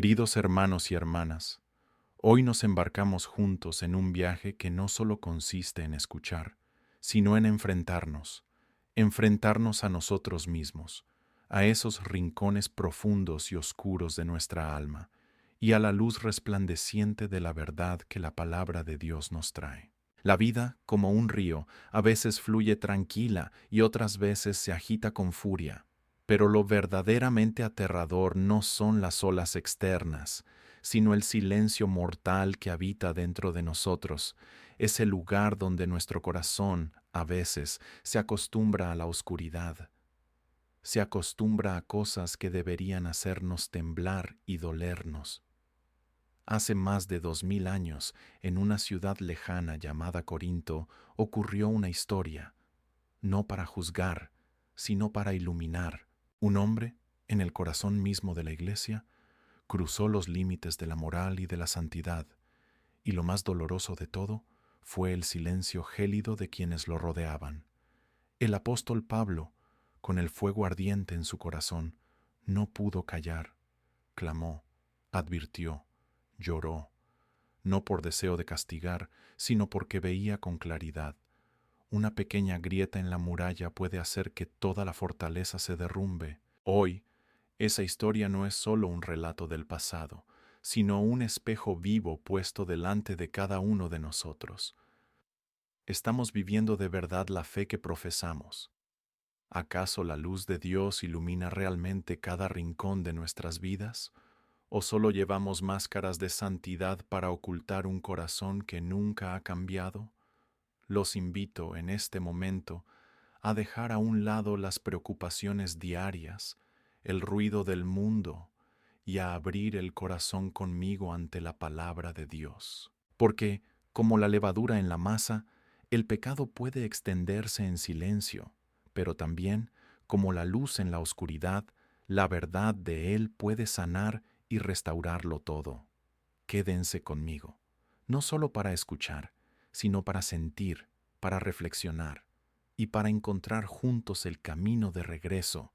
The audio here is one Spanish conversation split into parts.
Queridos hermanos y hermanas, hoy nos embarcamos juntos en un viaje que no solo consiste en escuchar, sino en enfrentarnos a nosotros mismos, a esos rincones profundos y oscuros de nuestra alma, y a la luz resplandeciente de la verdad que la palabra de Dios nos trae. La vida, como un río, a veces fluye tranquila y otras veces se agita con furia. Pero lo verdaderamente aterrador no son las olas externas, sino el silencio mortal que habita dentro de nosotros, ese lugar donde nuestro corazón, a veces, se acostumbra a la oscuridad, se acostumbra a cosas que deberían hacernos temblar y dolernos. Hace más de 2000 años, en una ciudad lejana llamada Corinto, ocurrió una historia, no para juzgar, sino para iluminar. Un hombre, en el corazón mismo de la iglesia, cruzó los límites de la moral y de la santidad, y lo más doloroso de todo fue el silencio gélido de quienes lo rodeaban. El apóstol Pablo, con el fuego ardiente en su corazón, no pudo callar. Clamó, advirtió, lloró, no por deseo de castigar, sino porque veía con claridad. Una pequeña grieta en la muralla puede hacer que toda la fortaleza se derrumbe. Hoy, esa historia no es solo un relato del pasado, sino un espejo vivo puesto delante de cada uno de nosotros. ¿Estamos viviendo de verdad la fe que profesamos? ¿Acaso la luz de Dios ilumina realmente cada rincón de nuestras vidas? ¿O solo llevamos máscaras de santidad para ocultar un corazón que nunca ha cambiado? Los invito en este momento a dejar a un lado las preocupaciones diarias, el ruido del mundo, y a abrir el corazón conmigo ante la palabra de Dios. Porque, como la levadura en la masa, el pecado puede extenderse en silencio, pero también, como la luz en la oscuridad, la verdad de Él puede sanar y restaurarlo todo. Quédense conmigo, no solo para escuchar, sino para sentir, para reflexionar y para encontrar juntos el camino de regreso,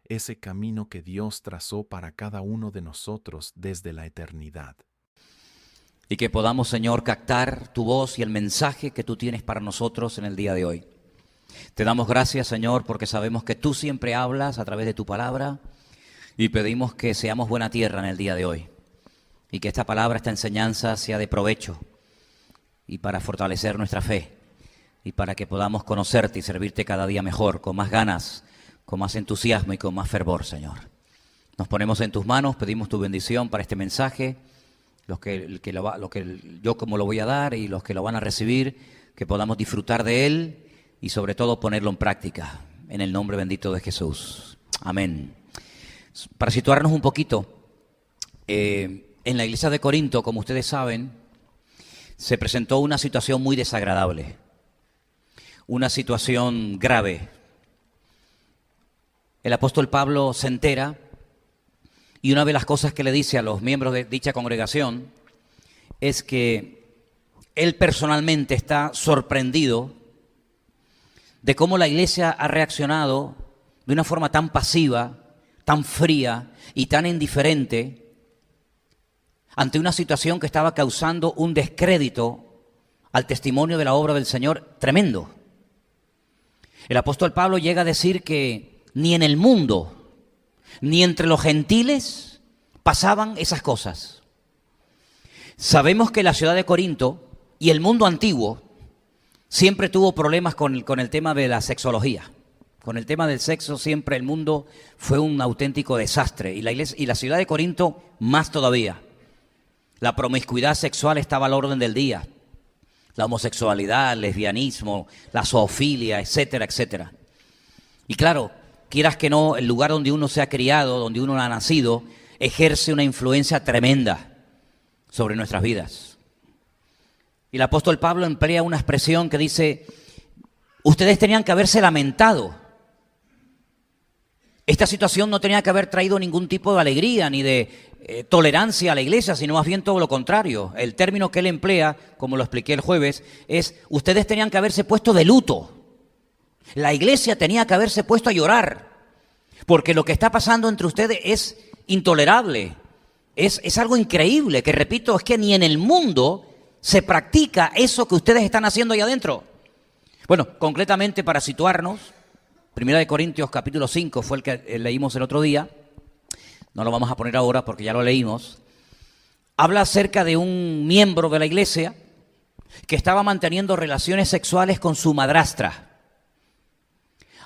ese camino que Dios trazó para cada uno de nosotros desde la eternidad. Y que podamos, Señor, captar tu voz y el mensaje que tú tienes para nosotros en el día de hoy. Te damos gracias, Señor, porque sabemos que tú siempre hablas a través de tu palabra y pedimos que seamos buena tierra en el día de hoy y que esta palabra, esta enseñanza sea de provecho y para fortalecer nuestra fe y para que podamos conocerte y servirte cada día mejor, con más ganas, con más entusiasmo y con más fervor, Señor. Nos ponemos en tus manos, pedimos tu bendición para este mensaje, yo como lo voy a dar y los que lo van a recibir, que podamos disfrutar de él y sobre todo ponerlo en práctica, en el nombre bendito de Jesús. Amén. Para situarnos un poquito, en la iglesia de Corinto, como ustedes saben, se presentó una situación muy desagradable, una situación grave. El apóstol Pablo se entera y una de las cosas que le dice a los miembros de dicha congregación es que él personalmente está sorprendido de cómo la iglesia ha reaccionado de una forma tan pasiva, tan fría y tan indiferente ante una situación que estaba causando un descrédito al testimonio de la obra del Señor tremendo. El apóstol Pablo llega a decir que ni en el mundo, ni entre los gentiles pasaban esas cosas. Sabemos que la ciudad de Corinto y el mundo antiguo siempre tuvo problemas con el tema de la sexología. Con el tema del sexo siempre el mundo fue un auténtico desastre y la iglesia y la ciudad de Corinto más todavía. La promiscuidad sexual estaba al orden del día. La homosexualidad, el lesbianismo, la zoofilia, etcétera, etcétera. Y claro, quieras que no, el lugar donde uno se ha criado, donde uno ha nacido, ejerce una influencia tremenda sobre nuestras vidas. Y el apóstol Pablo emplea una expresión que dice, ustedes tenían que haberse lamentado. Esta situación no tenía que haber traído ningún tipo de alegría ni de tolerancia a la iglesia, sino más bien todo lo contrario. El término que él emplea, como lo expliqué el jueves, es ustedes tenían que haberse puesto de luto. La iglesia tenía que haberse puesto a llorar, porque lo que está pasando entre ustedes es intolerable, Es algo increíble, que repito, es que ni en el mundo se practica eso que ustedes están haciendo ahí adentro. Bueno, concretamente para situarnos, 1 Corintios capítulo 5 fue el que leímos el otro día, no lo vamos a poner ahora porque ya lo leímos. Habla acerca de un miembro de la iglesia que estaba manteniendo relaciones sexuales con su madrastra.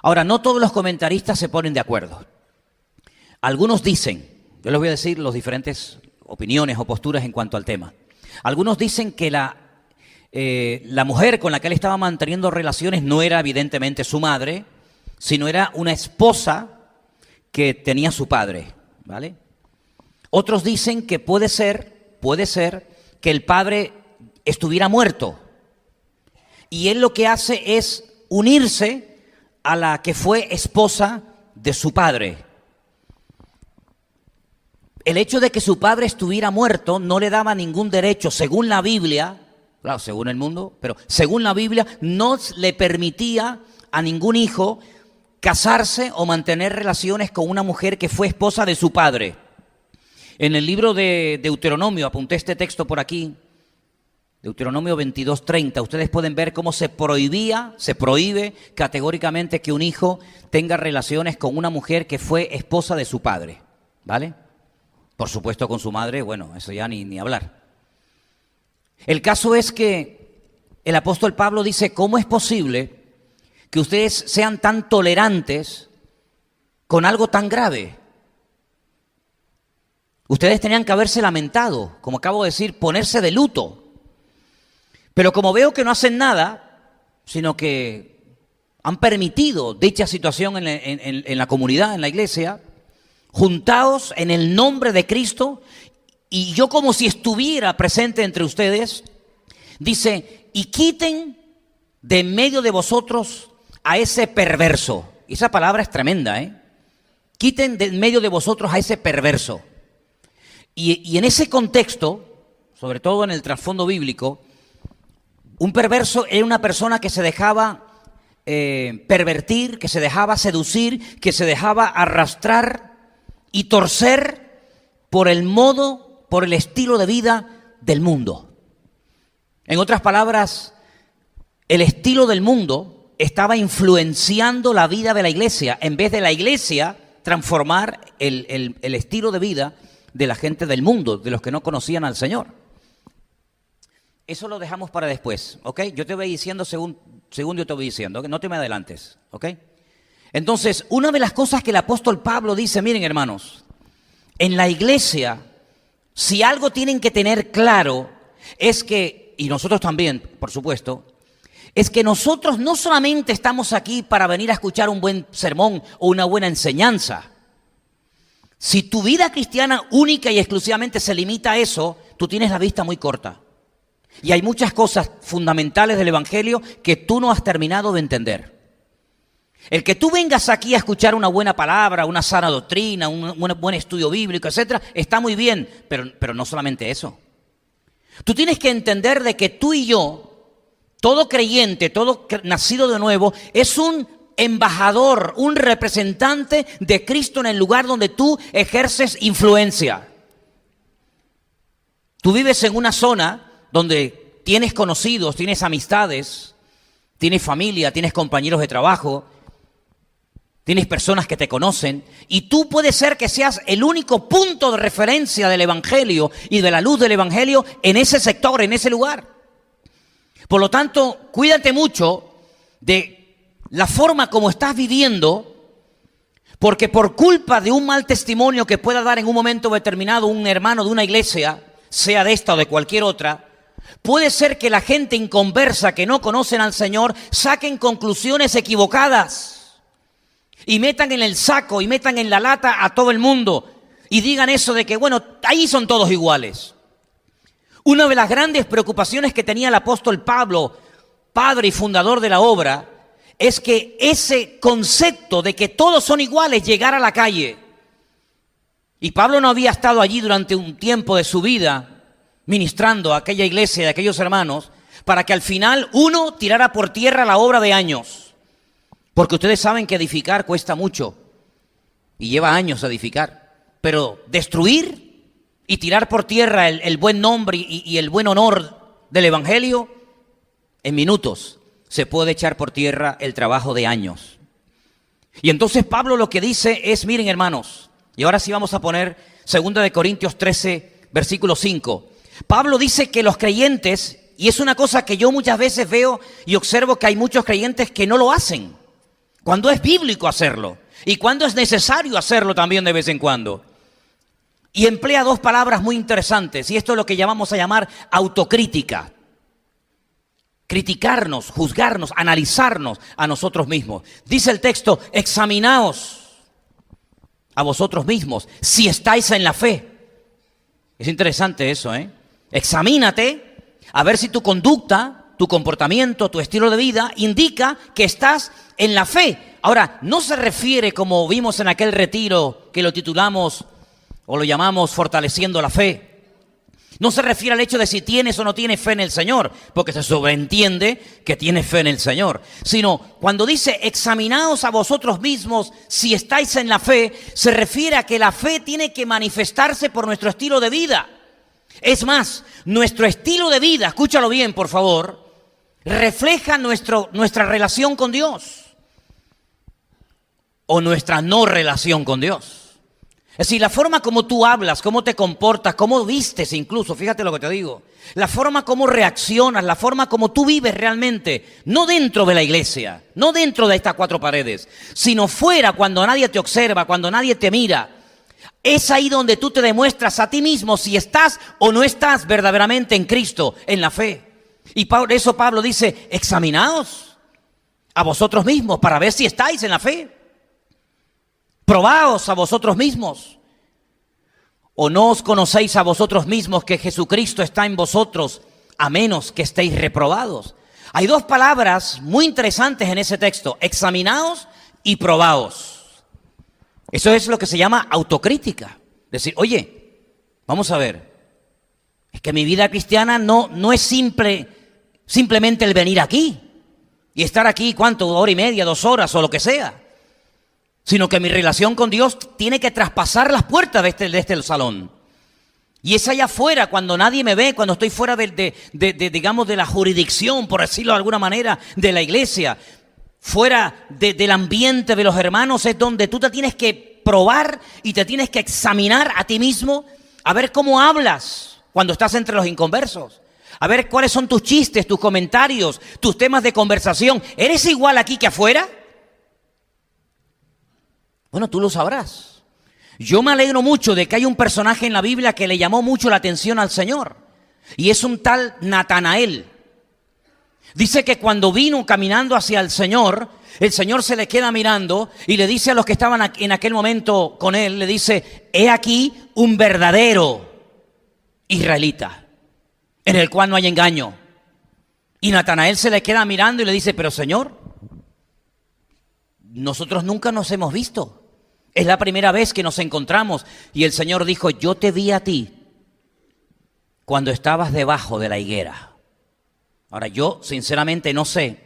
Ahora, no todos los comentaristas se ponen de acuerdo. Algunos dicen, yo les voy a decir las diferentes opiniones o posturas en cuanto al tema. Algunos dicen que la mujer con la que él estaba manteniendo relaciones no era evidentemente su madre, sino era una esposa que tenía su padre, ¿vale? Otros dicen que puede ser que el padre estuviera muerto y él lo que hace es unirse a la que fue esposa de su padre. El hecho de que su padre estuviera muerto no le daba ningún derecho, según la Biblia, claro, según el mundo, pero según la Biblia no le permitía a ningún hijo casarse o mantener relaciones con una mujer que fue esposa de su padre. En el libro de Deuteronomio, apunté este texto por aquí, Deuteronomio 22:30, ustedes pueden ver cómo se prohíbe categóricamente que un hijo tenga relaciones con una mujer que fue esposa de su padre, ¿vale? Por supuesto con su madre, bueno, eso ya ni hablar. El caso es que el apóstol Pablo dice, ¿cómo es posible que ustedes sean tan tolerantes con algo tan grave? Ustedes tenían que haberse lamentado, como acabo de decir, ponerse de luto. Pero como veo que no hacen nada, sino que han permitido dicha situación en la comunidad, en la iglesia, juntaos en el nombre de Cristo, y yo como si estuviera presente entre ustedes, dice, y quiten de en medio de vosotros a ese perverso. Y esa palabra es tremenda, ¿eh? Quiten de en medio de vosotros a ese perverso. Y en ese contexto, sobre todo en el trasfondo bíblico, un perverso era una persona que se dejaba pervertir, que se dejaba seducir, que se dejaba arrastrar y torcer por el modo, por el estilo de vida del mundo. En otras palabras, el estilo del mundo estaba influenciando la vida de la iglesia, en vez de la iglesia transformar el estilo de vida de la gente del mundo, de los que no conocían al Señor. Eso lo dejamos para después, ¿ok? Yo te voy diciendo según yo te voy diciendo, ¿okay? No te me adelantes, ¿ok? Entonces, una de las cosas que el apóstol Pablo dice, miren hermanos, en la iglesia, si algo tienen que tener claro, es que, y nosotros también, por supuesto, es que nosotros no solamente estamos aquí para venir a escuchar un buen sermón o una buena enseñanza. Si tu vida cristiana única y exclusivamente se limita a eso, tú tienes la vista muy corta. Y hay muchas cosas fundamentales del Evangelio que tú no has terminado de entender. El que tú vengas aquí a escuchar una buena palabra, una sana doctrina, un buen estudio bíblico, etcétera, está muy bien, pero no solamente eso. Tú tienes que entender de que tú y yo, todo creyente, todo nacido de nuevo, es un embajador, un representante de Cristo en el lugar donde tú ejerces influencia. Tú vives en una zona donde tienes conocidos, tienes amistades, tienes familia, tienes compañeros de trabajo, tienes personas que te conocen, y tú puedes ser que seas el único punto de referencia del Evangelio y de la luz del Evangelio en ese sector, en ese lugar. Por lo tanto, cuídate mucho de la forma como estás viviendo, porque por culpa de un mal testimonio que pueda dar en un momento determinado un hermano de una iglesia, sea de esta o de cualquier otra, puede ser que la gente inconversa que no conocen al Señor saquen conclusiones equivocadas y metan en el saco y metan en la lata a todo el mundo y digan eso de que, bueno, ahí son todos iguales. Una de las grandes preocupaciones que tenía el apóstol Pablo, padre y fundador de la obra, es que ese concepto de que todos son iguales llegara a la calle. Y Pablo no había estado allí durante un tiempo de su vida ministrando a aquella iglesia y a aquellos hermanos para que al final uno tirara por tierra la obra de años. Porque ustedes saben que edificar cuesta mucho y lleva años edificar. Pero destruir y tirar por tierra el buen nombre y el buen honor del Evangelio, en minutos se puede echar por tierra el trabajo de años. Y entonces Pablo lo que dice es, miren hermanos, y ahora sí vamos a poner 2 Corintios 13, versículo 5. Pablo dice que los creyentes, y es una cosa que yo muchas veces veo y observo que hay muchos creyentes que no lo hacen, cuando es bíblico hacerlo, y cuando es necesario hacerlo también de vez en cuando. Y emplea dos palabras muy interesantes, y esto es lo que llamamos a llamar autocrítica. Criticarnos, juzgarnos, analizarnos a nosotros mismos. Dice el texto, examinaos a vosotros mismos si estáis en la fe. Es interesante eso, ¿eh? Examínate a ver si tu conducta, tu comportamiento, tu estilo de vida indica que estás en la fe. Ahora, no se refiere, como vimos en aquel retiro que lo titulamos o lo llamamos fortaleciendo la fe. No se refiere al hecho de si tienes o no tienes fe en el Señor, porque se sobreentiende que tienes fe en el Señor. Sino cuando dice examinaos a vosotros mismos si estáis en la fe, se refiere a que la fe tiene que manifestarse por nuestro estilo de vida. Es más, nuestro estilo de vida, escúchalo bien por favor, refleja nuestra relación con Dios o nuestra no relación con Dios. Es decir, la forma como tú hablas, cómo te comportas, cómo vistes incluso, fíjate lo que te digo, la forma como reaccionas, la forma como tú vives realmente, no dentro de la iglesia, no dentro de estas cuatro paredes, sino fuera cuando nadie te observa, cuando nadie te mira. Es ahí donde tú te demuestras a ti mismo si estás o no estás verdaderamente en Cristo, en la fe. Y por eso Pablo dice, examinaos a vosotros mismos para ver si estáis en la fe. Probaos a vosotros mismos. ¿O no os conocéis a vosotros mismos que Jesucristo está en vosotros, a menos que estéis reprobados? Hay dos palabras muy interesantes en ese texto, examinaos y probaos. Eso es lo que se llama autocrítica. Decir, oye, vamos a ver, es que mi vida cristiana no es simplemente el venir aquí y estar aquí, ¿cuánto? 1 hora y media, 2 horas o lo que sea. Sino que mi relación con Dios tiene que traspasar las puertas de este salón. Y es allá afuera, cuando nadie me ve, cuando estoy fuera digamos, de la jurisdicción, por decirlo de alguna manera, de la iglesia, fuera del ambiente de los hermanos, es donde tú te tienes que probar y te tienes que examinar a ti mismo, a ver cómo hablas cuando estás entre los inconversos. A ver cuáles son tus chistes, tus comentarios, tus temas de conversación. ¿Eres igual aquí que afuera? Bueno, tú lo sabrás. Yo me alegro mucho de que hay un personaje en la Biblia que le llamó mucho la atención al Señor. Y es un tal Natanael. Dice que cuando vino caminando hacia el Señor se le queda mirando y le dice a los que estaban en aquel momento con él, le dice, he aquí un verdadero israelita, en el cual no hay engaño. Y Natanael se le queda mirando y le dice, pero Señor, nosotros nunca nos hemos visto. Es la primera vez que nos encontramos. Y el Señor dijo, yo te vi a ti cuando estabas debajo de la higuera. Ahora, yo sinceramente no sé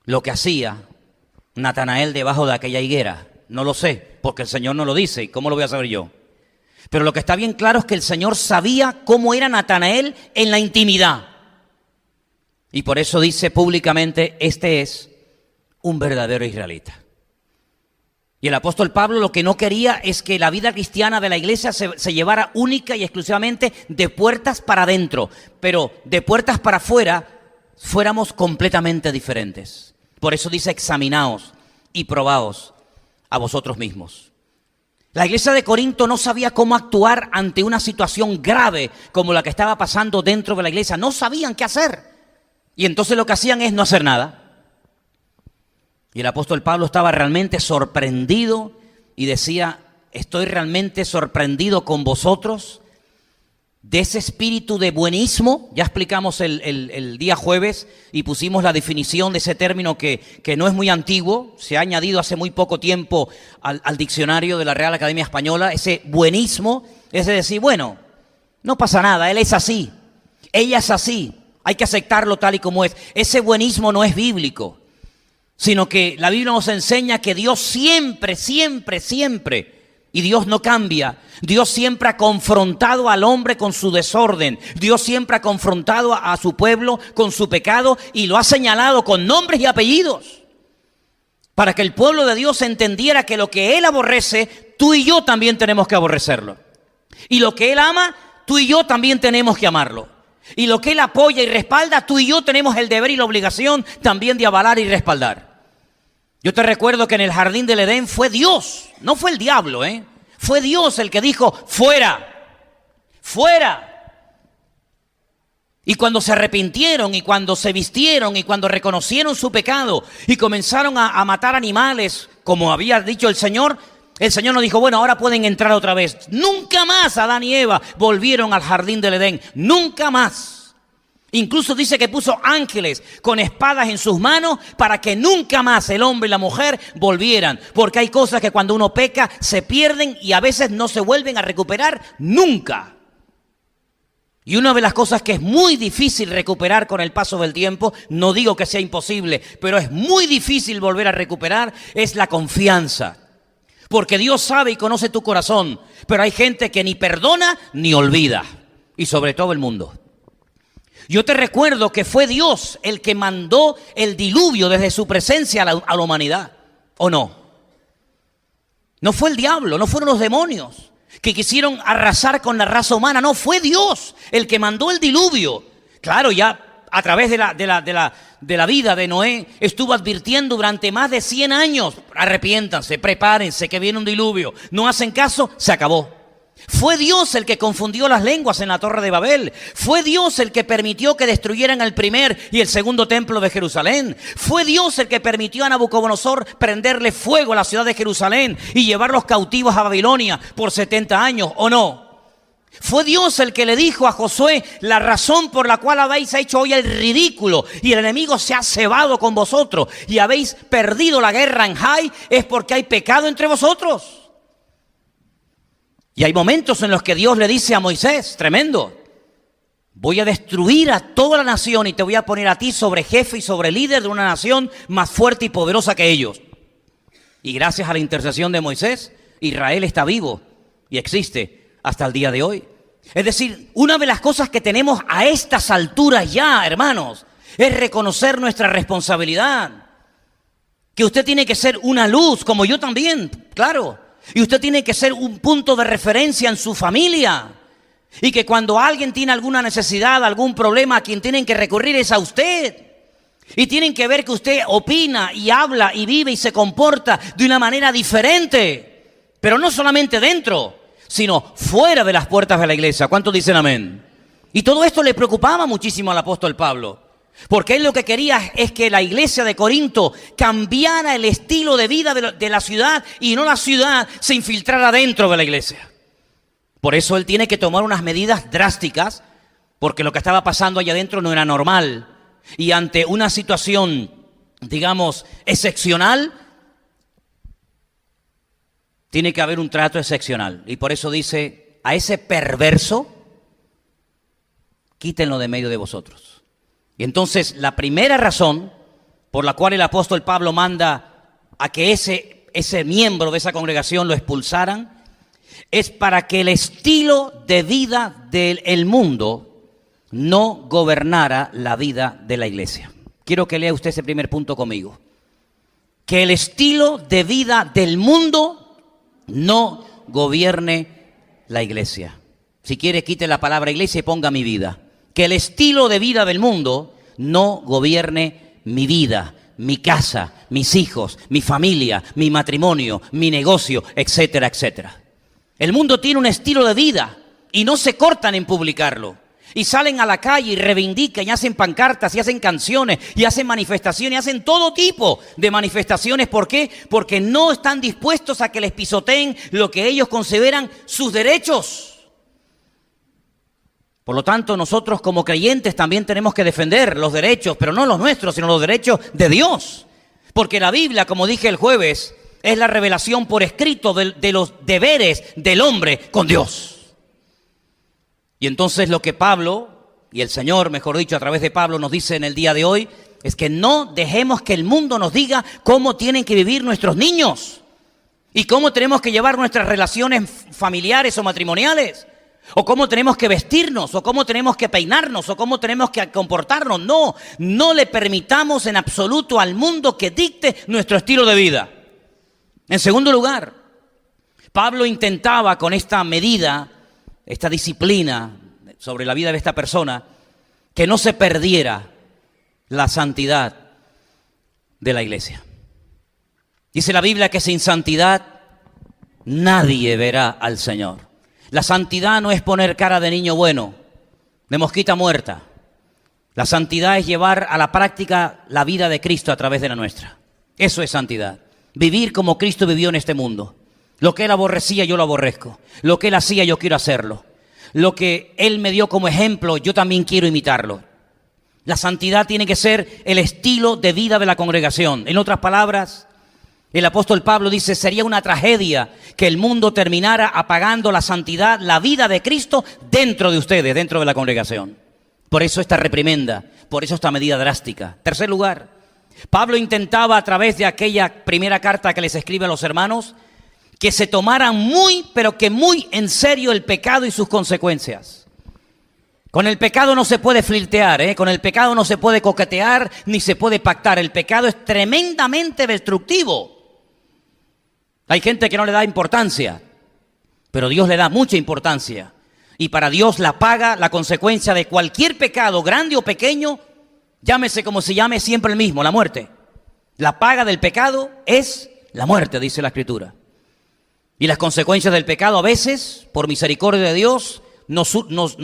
lo que hacía Natanael debajo de aquella higuera. No lo sé, porque el Señor no lo dice. ¿Cómo lo voy a saber yo? Pero lo que está bien claro es que el Señor sabía cómo era Natanael en la intimidad. Y por eso dice públicamente, este es un verdadero israelita. Y el apóstol Pablo lo que no quería es que la vida cristiana de la iglesia se llevara única y exclusivamente de puertas para adentro, pero de puertas para afuera fuéramos completamente diferentes. Por eso dice, examinaos y probaos a vosotros mismos. La iglesia de Corinto no sabía cómo actuar ante una situación grave como la que estaba pasando dentro de la iglesia. No sabían qué hacer. Y entonces lo que hacían es no hacer nada. Y el apóstol Pablo estaba realmente sorprendido y decía, estoy realmente sorprendido con vosotros de ese espíritu de buenismo. Ya explicamos el día jueves y pusimos la definición de ese término que no es muy antiguo, se ha añadido hace muy poco tiempo al diccionario de la Real Academia Española. Ese buenismo es decir, bueno, no pasa nada, él es así, ella es así, hay que aceptarlo tal y como es. Ese buenismo no es bíblico, sino que la Biblia nos enseña que Dios siempre, siempre, siempre Y Dios no cambia. Dios siempre ha confrontado al hombre con su desorden. Dios siempre ha confrontado a su pueblo con su pecado y lo ha señalado con nombres y apellidos. Para que el pueblo de Dios entendiera que lo que Él aborrece, tú y yo también tenemos que aborrecerlo. Y lo que Él ama, tú y yo también tenemos que amarlo. Y lo que Él apoya y respalda, tú y yo tenemos el deber y la obligación también de avalar y respaldar. Yo te recuerdo que en el jardín del Edén fue Dios, no fue el diablo, Fue Dios el que dijo, fuera, fuera. Y cuando se arrepintieron y cuando se vistieron y cuando reconocieron su pecado y comenzaron a matar animales, como había dicho el Señor no dijo, bueno, ahora pueden entrar otra vez. Nunca más Adán y Eva volvieron al jardín del Edén, nunca más. Incluso dice que puso ángeles con espadas en sus manos para que nunca más el hombre y la mujer volvieran. Porque hay cosas que cuando uno peca se pierden y a veces no se vuelven a recuperar nunca. Y una de las cosas que es muy difícil recuperar con el paso del tiempo, no digo que sea imposible, pero es muy difícil volver a recuperar, es la confianza. Porque Dios sabe y conoce tu corazón, pero hay gente que ni perdona ni olvida. Y sobre todo el mundo. Yo te recuerdo que fue Dios el que mandó el diluvio desde su presencia a la humanidad, ¿o no? No fue el diablo, no fueron los demonios que quisieron arrasar con la raza humana, no, fue Dios el que mandó el diluvio. Claro, ya a través de la vida de Noé estuvo advirtiendo durante más de 100 años, arrepiéntanse, prepárense que viene un diluvio, no hacen caso, se acabó. Fue Dios el que confundió las lenguas en la Torre de Babel. Fue Dios el que permitió que destruyeran el primer y el segundo templo de Jerusalén. Fue Dios el que permitió a Nabucodonosor prenderle fuego a la ciudad de Jerusalén y llevarlos cautivos a Babilonia por 70 años, ¿o no? Fue Dios el que le dijo a Josué, la razón por la cual habéis hecho hoy el ridículo y el enemigo se ha cebado con vosotros y habéis perdido la guerra en Jai es porque hay pecado entre vosotros. Y hay momentos en los que Dios le dice a Moisés, tremendo, voy a destruir a toda la nación y te voy a poner a ti sobre jefe y sobre líder de una nación más fuerte y poderosa que ellos. Y gracias a la intercesión de Moisés, Israel está vivo y existe hasta el día de hoy. Es decir, una de las cosas que tenemos a estas alturas ya, hermanos, es reconocer nuestra responsabilidad. Que usted tiene que ser una luz, como yo también, claro. Y usted tiene que ser un punto de referencia en su familia. Y que cuando alguien tiene alguna necesidad, algún problema, a quien tienen que recurrir es a usted. Y tienen que ver que usted opina y habla y vive y se comporta de una manera diferente. Pero no solamente dentro, sino fuera de las puertas de la iglesia. ¿Cuántos dicen amén? Y todo esto le preocupaba muchísimo al apóstol Pablo. Porque él lo que quería es que la iglesia de Corinto cambiara el estilo de vida de la ciudad y no la ciudad se infiltrara dentro de la iglesia. Por eso él tiene que tomar unas medidas drásticas, porque lo que estaba pasando allá adentro no era normal. Y ante una situación, digamos, excepcional, tiene que haber un trato excepcional. Y por eso dice, a ese perverso, quítenlo de medio de vosotros. Y entonces la primera razón por la cual el apóstol Pablo manda a que ese miembro de esa congregación lo expulsaran es para que el estilo de vida del mundo no gobernara la vida de la iglesia. Quiero que lea usted ese primer punto conmigo. Que el estilo de vida del mundo no gobierne la iglesia. Si quiere, quite la palabra iglesia y ponga mi vida. Que el estilo de vida del mundo no gobierne mi vida, mi casa, mis hijos, mi familia, mi matrimonio, mi negocio, etcétera, etcétera. El mundo tiene un estilo de vida y no se cortan en publicarlo. Y salen a la calle y reivindican y hacen pancartas y hacen canciones y hacen manifestaciones y hacen todo tipo de manifestaciones. ¿Por qué? Porque no están dispuestos a que les pisoteen lo que ellos consideran sus derechos. Por lo tanto, nosotros como creyentes también tenemos que defender los derechos, pero no los nuestros, sino los derechos de Dios. Porque la Biblia, como dije el jueves, es la revelación por escrito de los deberes del hombre con Dios. Y entonces lo que Pablo, y el Señor, mejor dicho, a través de Pablo nos dice en el día de hoy, es que no dejemos que el mundo nos diga cómo tienen que vivir nuestros niños. ¿Y cómo tenemos que llevar nuestras relaciones familiares o matrimoniales? ¿O cómo tenemos que vestirnos? ¿O cómo tenemos que peinarnos? ¿O cómo tenemos que comportarnos? No, no le permitamos en absoluto al mundo que dicte nuestro estilo de vida. En segundo lugar, Pablo intentaba con esta medida, esta disciplina sobre la vida de esta persona, que no se perdiera la santidad de la iglesia. Dice la Biblia que sin santidad nadie verá al Señor. La santidad no es poner cara de niño bueno, de mosquita muerta. La santidad es llevar a la práctica la vida de Cristo a través de la nuestra. Eso es santidad. Vivir como Cristo vivió en este mundo. Lo que Él aborrecía, yo lo aborrezco. Lo que Él hacía, yo quiero hacerlo. Lo que Él me dio como ejemplo, yo también quiero imitarlo. La santidad tiene que ser el estilo de vida de la congregación. En otras palabras, el apóstol Pablo dice, sería una tragedia que el mundo terminara apagando la santidad, la vida de Cristo dentro de ustedes, dentro de la congregación. Por eso esta reprimenda, por eso esta medida drástica. Tercer lugar, Pablo intentaba a través de aquella primera carta que les escribe a los hermanos, que se tomaran muy, pero que muy en serio el pecado y sus consecuencias. Con el pecado no se puede flirtear, con el pecado no se puede coquetear, ni se puede pactar. El pecado es tremendamente destructivo. Hay gente que no le da importancia, pero Dios le da mucha importancia. Y para Dios la paga, la consecuencia de cualquier pecado, grande o pequeño, llámese como se llame, siempre el mismo, la muerte. La paga del pecado es la muerte, dice la Escritura. Y las consecuencias del pecado a veces, por misericordia de Dios, no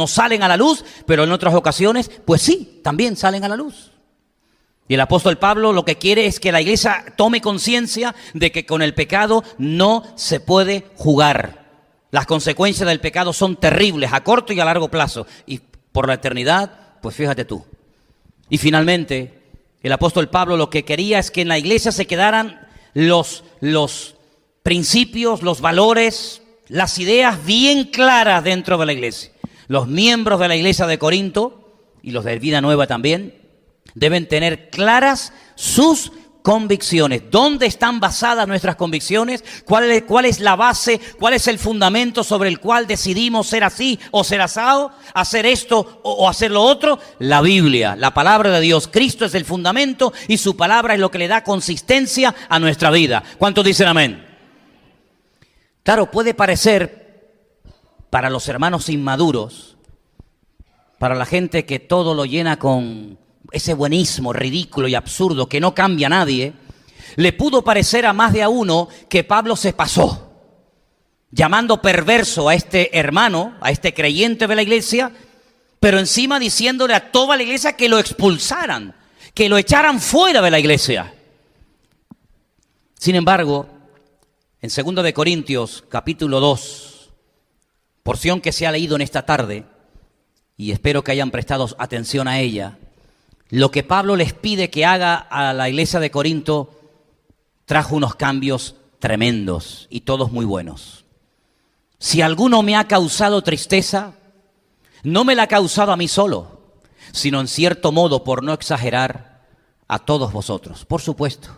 salen a la luz, pero en otras ocasiones, pues sí, también salen a la luz. Y el apóstol Pablo lo que quiere es que la iglesia tome conciencia de que con el pecado no se puede jugar. Las consecuencias del pecado son terribles a corto y a largo plazo. Y por la eternidad, pues fíjate tú. Y finalmente, el apóstol Pablo lo que quería es que en la iglesia se quedaran los principios, los valores, las ideas bien claras dentro de la iglesia. Los miembros de la iglesia de Corinto y los de Vida Nueva también deben tener claras sus convicciones. ¿Dónde están basadas nuestras convicciones? ¿Cuál es la base? ¿Cuál es el fundamento sobre el cual decidimos ser así o ser asado? ¿Hacer esto o hacer lo otro? La Biblia, la palabra de Dios. Cristo es el fundamento y su palabra es lo que le da consistencia a nuestra vida. ¿Cuántos dicen amén? Claro, puede parecer para los hermanos inmaduros, para la gente que todo lo llena con ese buenismo ridículo y absurdo que no cambia a nadie, le pudo parecer a más de a uno que Pablo se pasó, llamando perverso a este hermano, a este creyente de la iglesia, pero encima diciéndole a toda la iglesia que lo expulsaran, que lo echaran fuera de la iglesia. Sin embargo, en 2 de Corintios, capítulo 2, porción que se ha leído en esta tarde, y espero que hayan prestado atención a ella, lo que Pablo les pide que haga a la iglesia de Corinto trajo unos cambios tremendos y todos muy buenos. Si alguno me ha causado tristeza, no me la ha causado a mí solo, sino en cierto modo, por no exagerar, a todos vosotros. Por supuesto.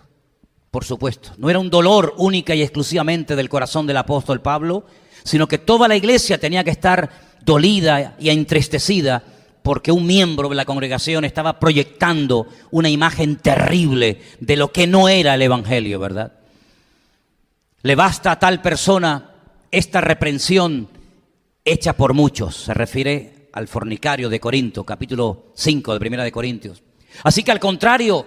No era un dolor única y exclusivamente del corazón del apóstol Pablo, sino que toda la iglesia tenía que estar dolida y entristecida porque un miembro de la congregación estaba proyectando una imagen terrible de lo que no era el evangelio, ¿verdad? Le basta a tal persona esta reprensión hecha por muchos. Se refiere al fornicario de Corinto, capítulo 5 de 1 de Corintios. Así que al contrario,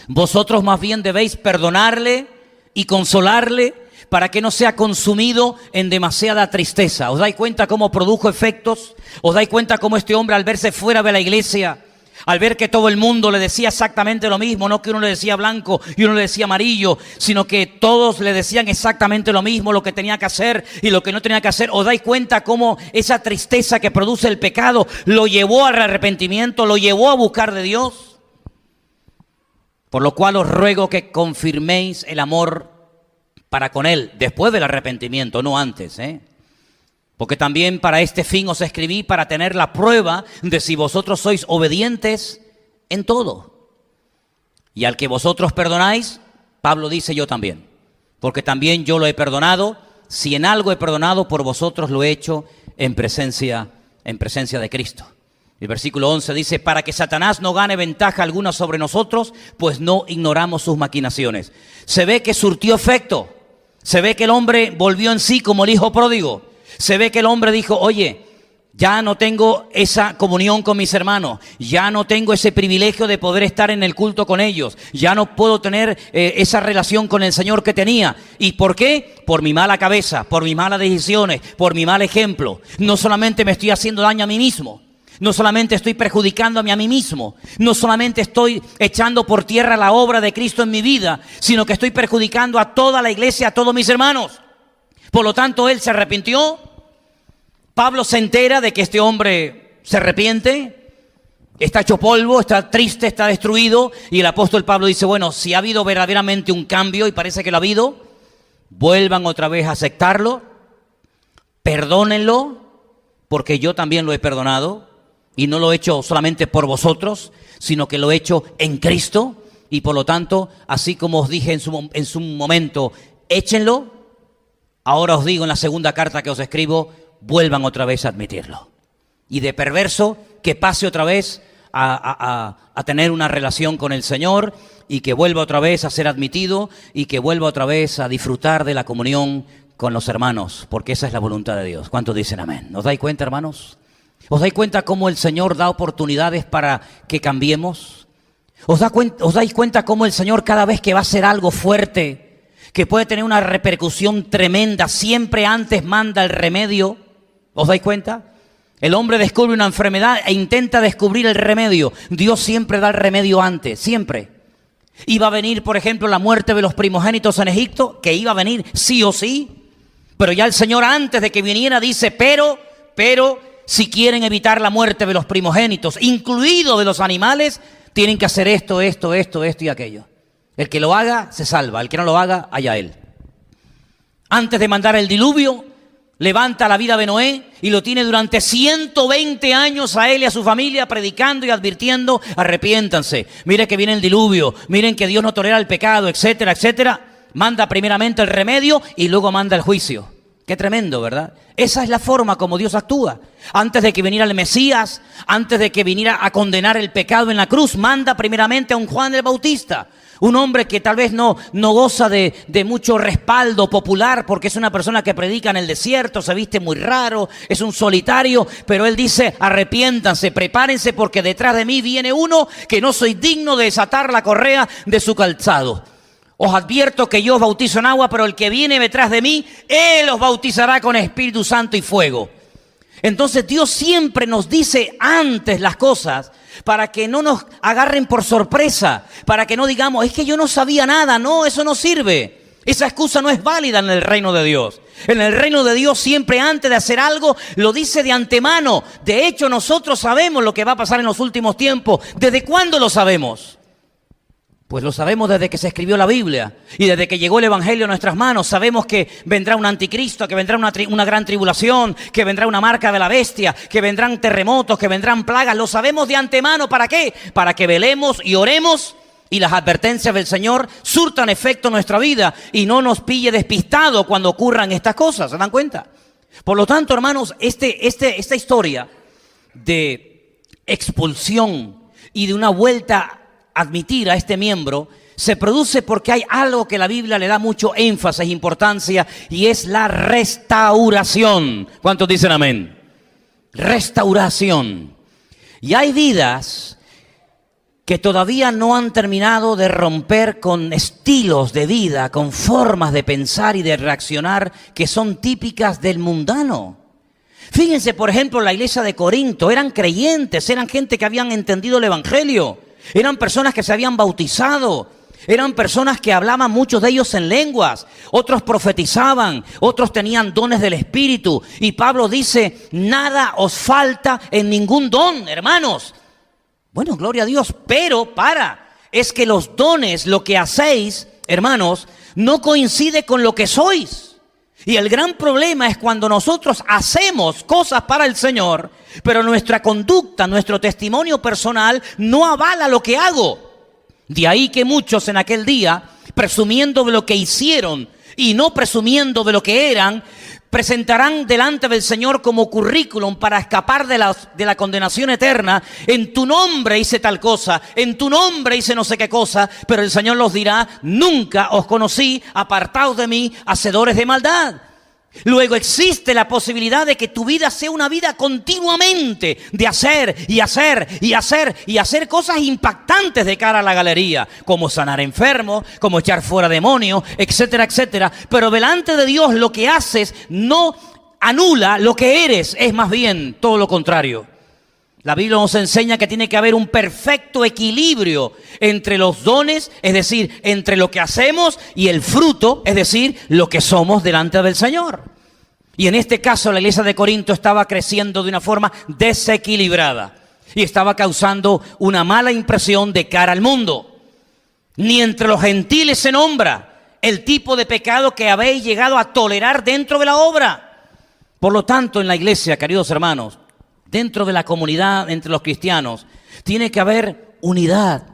vosotros más bien debéis perdonarle y consolarle para que no sea consumido en demasiada tristeza. ¿Os dais cuenta cómo produjo efectos? ¿Os dais cuenta cómo este hombre, al verse fuera de la iglesia, al ver que todo el mundo le decía exactamente lo mismo, no que uno le decía blanco y uno le decía amarillo, sino que todos le decían exactamente lo mismo, lo que tenía que hacer y lo que no tenía que hacer? ¿Os dais cuenta cómo esa tristeza que produce el pecado lo llevó al arrepentimiento, lo llevó a buscar de Dios? Por lo cual os ruego que confirméis el amor para con él, después del arrepentimiento, no antes, Porque también para este fin os escribí, para tener la prueba de si vosotros sois obedientes en todo. Y al que vosotros perdonáis, Pablo dice, yo también. porque también yo lo he perdonado. Si en algo he perdonado, por vosotros lo he hecho en presencia de Cristo. El versículo 11 dice, para que Satanás no gane ventaja alguna sobre nosotros, pues no ignoramos sus maquinaciones. Se ve que surtió efecto. Se ve que el hombre volvió en sí como el hijo pródigo. Se ve que el hombre dijo, oye, ya no tengo esa comunión con mis hermanos, ya no tengo ese privilegio de poder estar en el culto con ellos, ya no puedo tener esa relación con el Señor que tenía. ¿Y por qué? Por mi mala cabeza, por mis malas decisiones, por mi mal ejemplo. No solamente me estoy haciendo daño a mí mismo, no solamente estoy perjudicándome a mí mismo, no solamente estoy echando por tierra la obra de Cristo en mi vida, sino que estoy perjudicando a toda la iglesia, a todos mis hermanos. Por lo tanto, él se arrepintió. Pablo se entera de que este hombre se arrepiente, está hecho polvo, está triste, está destruido, y el apóstol Pablo dice, bueno, si ha habido verdaderamente un cambio, y parece que lo ha habido, vuelvan otra vez a aceptarlo, perdónenlo, porque yo también lo he perdonado. Y no lo he hecho solamente por vosotros, sino que lo he hecho en Cristo. Y por lo tanto, así como os dije en su momento, échenlo. Ahora os digo en la segunda carta que os escribo, vuelvan otra vez a admitirlo. Y de perverso, que pase otra vez a tener una relación con el Señor, y que vuelva otra vez a ser admitido, y que vuelva otra vez a disfrutar de la comunión con los hermanos, porque esa es la voluntad de Dios. ¿Cuántos dicen amén? ¿Os dais cuenta, hermanos? ¿Os dais cuenta cómo el Señor da oportunidades para que cambiemos? ¿Os dais cuenta cómo el Señor, cada vez que va a hacer algo fuerte, que puede tener una repercusión tremenda, siempre antes manda el remedio? ¿Os dais cuenta? El hombre descubre una enfermedad e intenta descubrir el remedio. Dios siempre da el remedio antes, siempre. Iba a venir, por ejemplo, la muerte de los primogénitos en Egipto, que iba a venir sí o sí. Pero ya el Señor, antes de que viniera, dice, pero, si quieren evitar la muerte de los primogénitos, incluido de los animales, tienen que hacer esto y aquello. El que lo haga, se salva. El que no lo haga, allá él. Antes de mandar el diluvio, levanta la vida de Noé y lo tiene durante 120 años a él y a su familia predicando y advirtiendo, arrepiéntanse, miren que viene el diluvio, miren que Dios no tolera el pecado, etcétera, etcétera. Manda primeramente el remedio y luego manda el juicio. Qué tremendo, ¿verdad? Esa es la forma como Dios actúa. Antes de que viniera el Mesías, antes de que viniera a condenar el pecado en la cruz, manda primeramente a un Juan el Bautista. Un hombre que tal vez no goza de mucho respaldo popular, porque es una persona que predica en el desierto, se viste muy raro, es un solitario, pero él dice, arrepiéntanse, prepárense, porque detrás de mí viene uno que no soy digno de desatar la correa de su calzado. Os advierto que yo os bautizo en agua, pero el que viene detrás de mí, él os bautizará con Espíritu Santo y fuego. Entonces Dios siempre nos dice antes las cosas para que no nos agarren por sorpresa, para que no digamos, es que yo no sabía nada. No, eso no sirve. Esa excusa no es válida en el reino de Dios. En el reino de Dios siempre antes de hacer algo lo dice de antemano. De hecho, nosotros sabemos lo que va a pasar en los últimos tiempos. ¿Desde cuándo lo sabemos? Pues lo sabemos desde que se escribió la Biblia y desde que llegó el Evangelio a nuestras manos. Sabemos que vendrá un anticristo, que vendrá una gran tribulación, que vendrá una marca de la bestia, que vendrán terremotos, que vendrán plagas. Lo sabemos de antemano. ¿Para qué? Para que velemos y oremos y las advertencias del Señor surtan efecto en nuestra vida y no nos pille despistado cuando ocurran estas cosas. ¿Se dan cuenta? Por lo tanto, hermanos, esta historia de expulsión y de una vuelta admitir a este miembro se produce porque hay algo que la Biblia le da mucho énfasis e importancia, y es la restauración. ¿Cuántos dicen amén? Restauración. Y hay vidas que todavía no han terminado de romper con estilos de vida, con formas de pensar y de reaccionar que son típicas del mundano. Fíjense, por ejemplo, la iglesia de Corinto. Eran creyentes, eran gente que habían entendido el Evangelio. Eran personas que se habían bautizado, eran personas que hablaban, muchos de ellos en lenguas, otros profetizaban, otros tenían dones del Espíritu. Y Pablo dice, nada os falta en ningún don, hermanos. Bueno, gloria a Dios, pero es que los dones, lo que hacéis, hermanos, no coincide con lo que sois. Y el gran problema es cuando nosotros hacemos cosas para el Señor, pero nuestra conducta, nuestro testimonio personal no avala lo que hago. De ahí que muchos en aquel día, presumiendo de lo que hicieron y no presumiendo de lo que eran, presentarán delante del Señor como currículum para escapar de la condenación eterna. En tu nombre hice tal cosa, en tu nombre hice no sé qué cosa, pero el Señor los dirá: nunca os conocí, apartaos de mí, hacedores de maldad. Luego existe la posibilidad de que tu vida sea una vida continuamente de hacer y hacer y hacer y hacer cosas impactantes de cara a la galería, como sanar enfermos, como echar fuera demonios, etcétera, etcétera. Pero delante de Dios lo que haces no anula lo que eres, es más bien todo lo contrario. La Biblia nos enseña que tiene que haber un perfecto equilibrio entre los dones, es decir, entre lo que hacemos, y el fruto, es decir, lo que somos delante del Señor. Y en este caso la iglesia de Corinto estaba creciendo de una forma desequilibrada y estaba causando una mala impresión de cara al mundo. Ni entre los gentiles se nombra el tipo de pecado que habéis llegado a tolerar dentro de la obra. Por lo tanto, en la iglesia, queridos hermanos, dentro de la comunidad, entre los cristianos, tiene que haber unidad.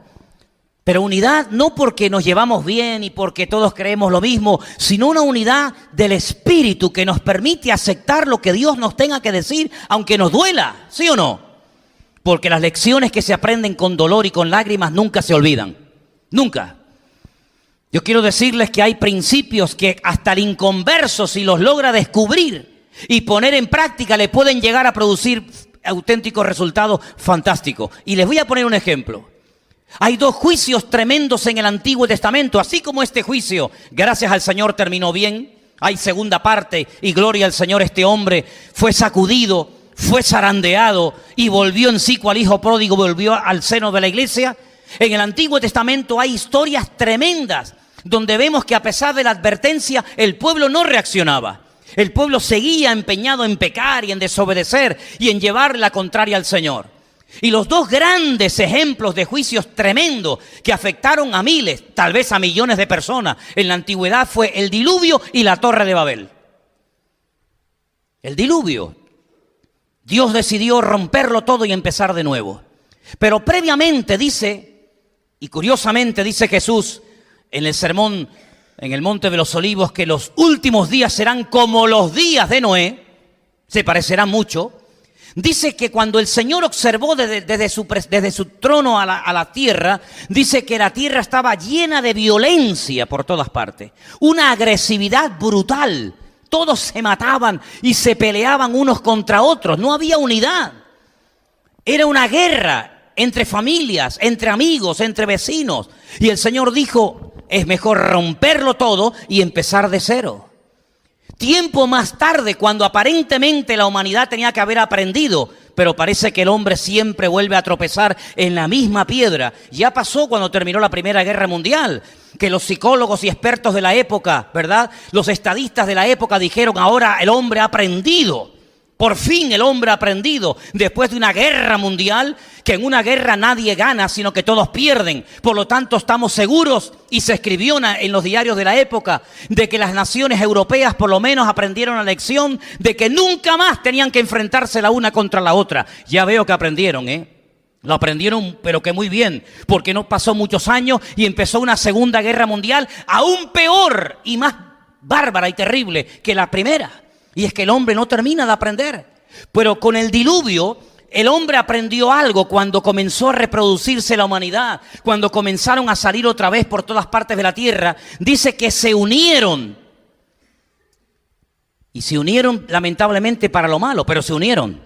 Pero unidad no porque nos llevamos bien y porque todos creemos lo mismo, sino una unidad del espíritu que nos permite aceptar lo que Dios nos tenga que decir, aunque nos duela, ¿sí o no? Porque las lecciones que se aprenden con dolor y con lágrimas nunca se olvidan, nunca. Yo quiero decirles que hay principios que hasta el inconverso, si los logra descubrir y poner en práctica, le pueden llegar a producir auténticos resultados fantásticos. Y les voy a poner un ejemplo. Hay dos juicios tremendos en el Antiguo Testamento, así como este juicio, gracias al Señor, terminó bien. Hay segunda parte y gloria al Señor, este hombre fue sacudido, fue zarandeado y volvió en sí cual hijo pródigo, volvió al seno de la iglesia. En el Antiguo Testamento hay historias tremendas donde vemos que a pesar de la advertencia, el pueblo no reaccionaba. El pueblo seguía empeñado en pecar y en desobedecer y en llevar la contraria al Señor. Y los dos grandes ejemplos de juicios tremendos que afectaron a miles, tal vez a millones de personas en la antigüedad, fue el diluvio y la Torre de Babel. El diluvio. Dios decidió romperlo todo y empezar de nuevo. Pero previamente dice, y curiosamente dice Jesús en el sermón en el Monte de los Olivos, que los últimos días serán como los días de Noé, se parecerá mucho. Dice que cuando el Señor observó desde su trono a la tierra, dice que la tierra estaba llena de violencia por todas partes, una agresividad brutal. Todos se mataban y se peleaban unos contra otros, no había unidad. Era una guerra entre familias, entre amigos, entre vecinos. Y el Señor dijo: es mejor romperlo todo y empezar de cero. Tiempo más tarde, cuando aparentemente la humanidad tenía que haber aprendido, pero parece que el hombre siempre vuelve a tropezar en la misma piedra. Ya pasó cuando terminó la Primera Guerra Mundial, que los psicólogos y expertos de la época, ¿verdad?, los estadistas de la época dijeron: ahora el hombre ha aprendido. Por fin el hombre ha aprendido, después de una guerra mundial, que en una guerra nadie gana, sino que todos pierden. Por lo tanto, estamos seguros, y se escribió en los diarios de la época, de que las naciones europeas por lo menos aprendieron la lección de que nunca más tenían que enfrentarse la una contra la otra. Ya veo que aprendieron, Lo aprendieron, pero que muy bien, porque no pasó muchos años y empezó una Segunda Guerra Mundial aún peor y más bárbara y terrible que la primera. Y es que el hombre no termina de aprender. Pero con el diluvio, el hombre aprendió algo cuando comenzó a reproducirse la humanidad, cuando comenzaron a salir otra vez por todas partes de la tierra. Dice que se unieron. Y se unieron lamentablemente para lo malo, pero se unieron.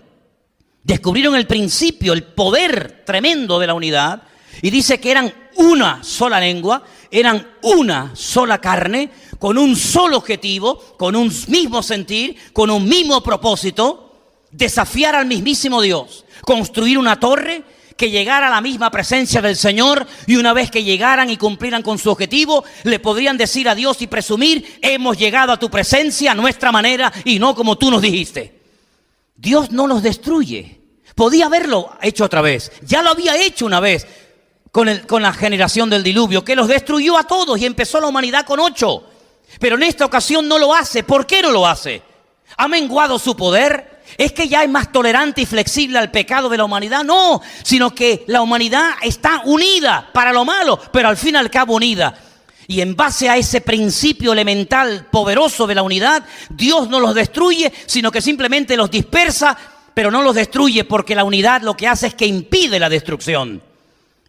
Descubrieron el principio, el poder tremendo de la unidad. Y dice que eran una sola lengua, eran una sola carne, con un solo objetivo, con un mismo sentir, con un mismo propósito: desafiar al mismísimo Dios, construir una torre que llegara a la misma presencia del Señor, y una vez que llegaran y cumplieran con su objetivo, le podrían decir a Dios y presumir: hemos llegado a tu presencia a nuestra manera y no como tú nos dijiste. Dios no los destruye. Podía haberlo hecho otra vez, ya lo había hecho una vez con la generación del diluvio, que los destruyó a todos y empezó la humanidad con 8. Pero en esta ocasión no lo hace. ¿Por qué no lo hace? ¿Ha menguado su poder? ¿Es que ya es más tolerante y flexible al pecado de la humanidad? No, sino que la humanidad está unida para lo malo, pero al fin y al cabo unida. Y en base a ese principio elemental poderoso de la unidad, Dios no los destruye, sino que simplemente los dispersa, pero no los destruye, porque la unidad lo que hace es que impide la destrucción.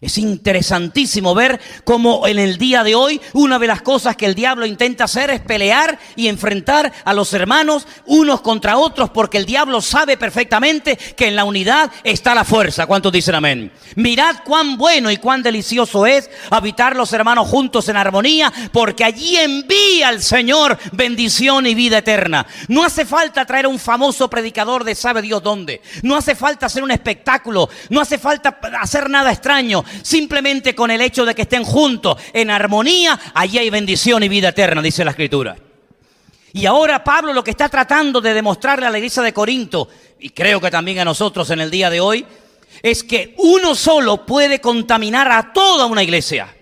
Es interesantísimo ver cómo en el día de hoy una de las cosas que el diablo intenta hacer es pelear y enfrentar a los hermanos unos contra otros, porque el diablo sabe perfectamente que en la unidad está la fuerza. ¿Cuántos dicen amén? Mirad cuán bueno y cuán delicioso es habitar los hermanos juntos en armonía, porque allí envía el Señor bendición y vida eterna. No hace falta traer a un famoso predicador de sabe Dios dónde. No hace falta hacer un espectáculo. No hace falta hacer nada extraño. Simplemente con el hecho de que estén juntos en armonía, allí hay bendición y vida eterna, dice la Escritura. Y ahora Pablo lo que está tratando de demostrarle a la iglesia de Corinto, y creo que también a nosotros en el día de hoy, es que uno solo puede contaminar a toda una iglesia.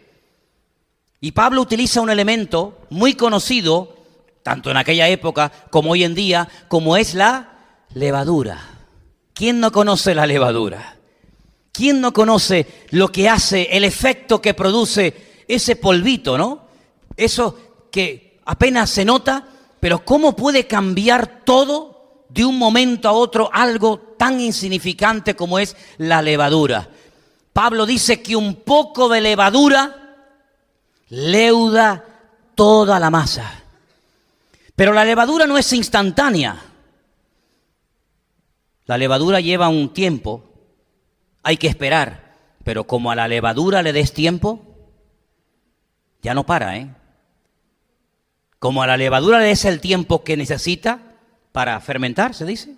Y Pablo utiliza un elemento muy conocido, tanto en aquella época como hoy en día, como es la levadura. ¿Quién no conoce la levadura? ¿Quién no conoce lo que hace, el efecto que produce ese polvito, ¿no? Eso que apenas se nota, pero cómo puede cambiar todo de un momento a otro, algo tan insignificante como es la levadura. Pablo dice que un poco de levadura leuda toda la masa. Pero la levadura no es instantánea. La levadura lleva un tiempo. Hay que esperar, pero como a la levadura le des tiempo, ya no para, ¿eh? Como a la levadura le des el tiempo que necesita para fermentar, se dice.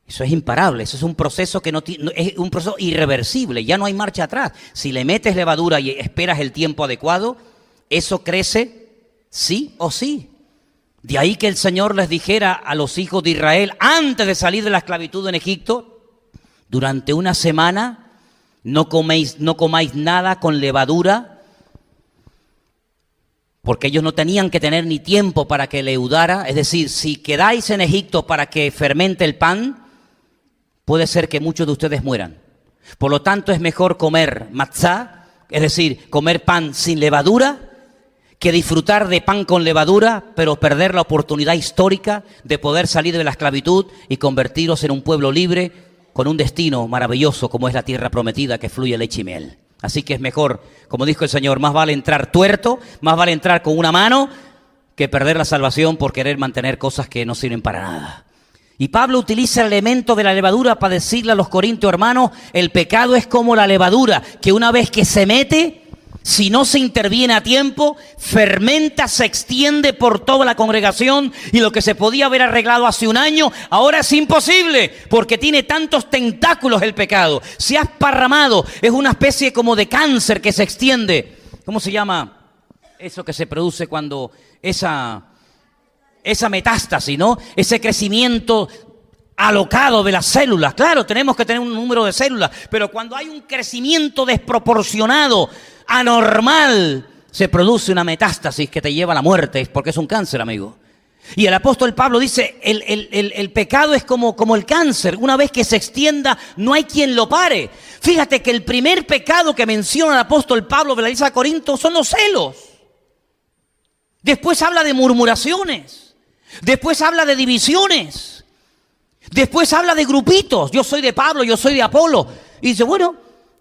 Eso es imparable, eso es un proceso que es un proceso irreversible, ya no hay marcha atrás. Si le metes levadura y esperas el tiempo adecuado, eso crece sí o sí. De ahí que el Señor les dijera a los hijos de Israel, antes de salir de la esclavitud en Egipto, durante una semana no comáis nada con levadura, porque ellos no tenían que tener ni tiempo para que leudara. Es decir, si quedáis en Egipto para que fermente el pan, puede ser que muchos de ustedes mueran. Por lo tanto, es mejor comer matzá, es decir, comer pan sin levadura, que disfrutar de pan con levadura, pero perder la oportunidad histórica de poder salir de la esclavitud y convertiros en un pueblo libre, con un destino maravilloso como es la tierra prometida que fluye leche y miel. Así que es mejor, como dijo el Señor, más vale entrar tuerto, más vale entrar con una mano que perder la salvación por querer mantener cosas que no sirven para nada. Y Pablo utiliza el elemento de la levadura para decirle a los corintios, hermanos, el pecado es como la levadura, que una vez que se mete, si no se interviene a tiempo, fermenta, se extiende por toda la congregación, y lo que se podía haber arreglado hace un año, ahora es imposible, porque tiene tantos tentáculos el pecado. Se ha esparramado, es una especie como de cáncer que se extiende. ¿Cómo se llama eso que se produce cuando esa metástasis, ¿no? Ese crecimiento alocado de las células. Claro, tenemos que tener un número de células, pero cuando hay un crecimiento desproporcionado, anormal, se produce una metástasis que te lleva a la muerte, porque es un cáncer, amigo. Y el apóstol Pablo dice, el pecado es como el cáncer, una vez que se extienda, no hay quien lo pare. Fíjate que el primer pecado que menciona el apóstol Pablo de la iglesia de Corinto son los celos. Después habla de murmuraciones, después habla de divisiones, después habla de grupitos, yo soy de Pablo, yo soy de Apolo. Y dice, bueno,